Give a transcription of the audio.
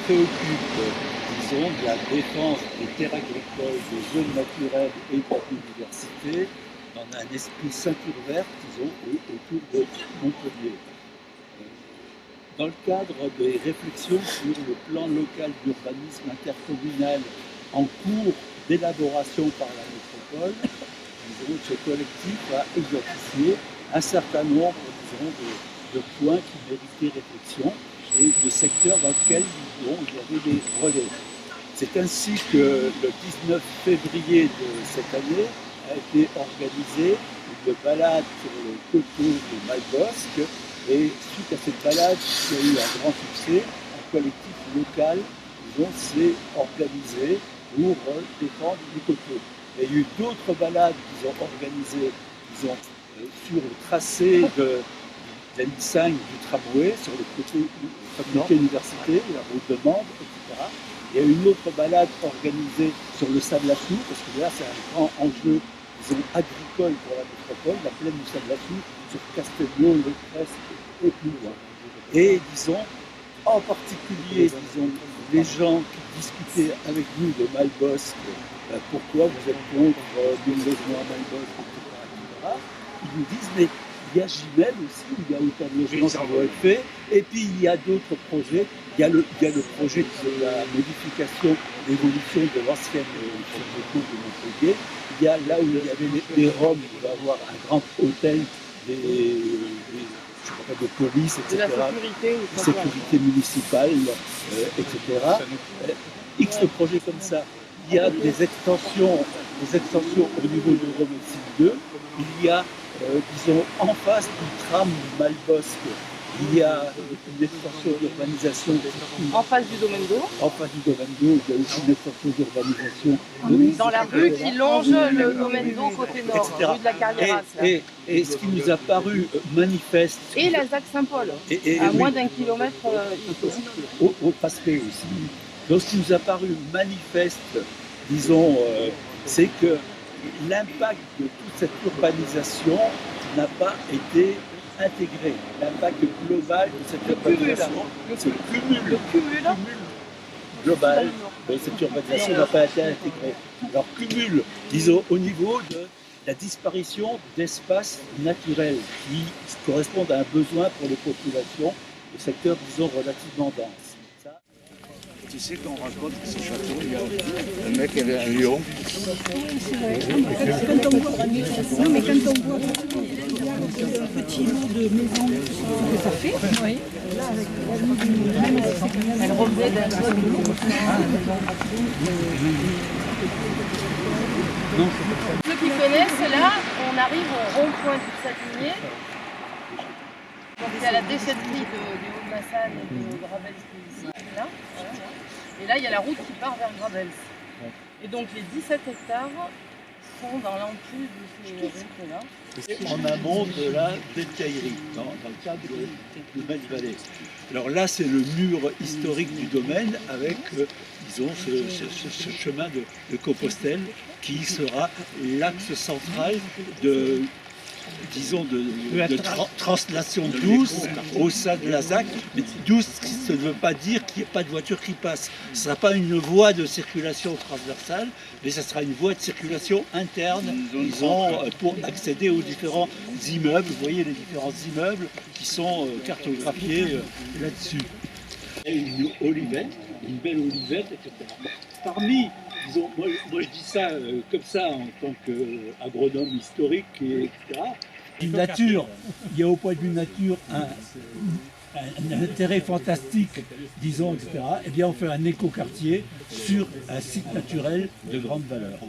préoccupe, disons, de la défense des terres agricoles, des zones naturelles et de la biodiversité, dans un esprit ceinture verte, disons, autour de Montpellier. Dans le cadre des réflexions sur le plan local d'urbanisme intercommunal en cours d'élaboration par la métropole, disons, ce collectif a identifié un certain nombre, disons, de points qui méritaient réflexion et de secteurs dans lesquels, disons, il y avait des relais. C'est ainsi que le 19 février de cette année a été organisée une balade sur le coteau de Malbosc. Et suite à cette balade qui a eu un grand succès, un collectif local, disons, s'est organisé pour défendre les coteaux. Il y a eu d'autres balades qui ont organisées, disons, sur le tracé de la ligne 5 du tramway, sur le côté faculté université, la route de Mende, etc. Il y a eu une autre balade organisée sur le sable à Chou, parce que là c'est un grand enjeu, disons, agricole pour la métropole, la plaine du sable à Chou, sur Castelnau, Le Crest et plus loin. Et disons, en particulier, disons, les gens qui discutaient avec nous de Malbosc, pourquoi vous êtes contre le logement à Malbosc, etc., ils nous disent, mais il y a Gimel aussi, où il y a autant de logements qui vont être faits, et puis il y a d'autres projets. Il y a le projet de la modification, l'évolution de l'ancienne de Montpellier. Il y a là où il y avait des Roms, il va y avoir un grand hôtel de police, etc. De la sécurité municipale, etc. X projets comme ça. Il y a des extensions au niveau de l'Euromédecine 2. Il y a, disons, en face du tram Malbosc, il y a une extension d'urbanisation. En face du domaine d'eau. En face du domaine d'eau, il y a aussi une extension d'urbanisation. Dans la rue qui longe le domaine d'eau côté nord, etc. rue de la Carrière. Et ce qui nous a paru manifeste. Et la ZAC Saint-Paul, à moins d'1 kilomètre au Pasquet aussi. Donc ce qui nous a paru manifeste, disons, c'est que l'impact de toute cette urbanisation n'a pas été intégré. L'impact global de cette urbanisation, le cumul global de cette urbanisation n'a pas été intégré. Alors cumul, disons, au niveau de la disparition d'espaces naturels qui correspondent à un besoin pour les populations, le secteur, disons, relativement dense. Tu sais qu'on raconte que ce château, il y a un mec qui avait un lion. Non, mais quand on voit le petit lot de maisons que ça fait, oui. Là, avec elle revenait d'un toit de l'eau. Ceux qui connaissent, là, on arrive au rond-point du Satinier. Donc il y a la déchetterie du Haut-de-Massane et de Gravels qui est ici, là. Et là, il y a la route qui part vers Gravels. Et donc les 17 hectares sont dans l'ampli de ces routes-là. En amont de la détaillerie, dans le cadre de Belle-Vallée. Alors là, c'est le mur historique du domaine avec, disons, ce chemin de Compostelle qui sera l'axe central de, disons, de translation douce au sein de la ZAC. Mais douce, ça ne veut pas dire qu'il n'y a pas de voiture qui passe. Ce ne sera pas une voie de circulation transversale, mais ce sera une voie de circulation interne, disons, pour accéder aux différents immeubles. Vous voyez les différents immeubles qui sont cartographiés là-dessus. Une olivette, une belle olivette, etc. Parmi, disons, moi je dis ça comme ça en tant qu'agronome historique, etc. Une nature, il y a au point de vue nature un intérêt fantastique, disons, etc. Eh bien on fait un écoquartier sur un site naturel de grande valeur.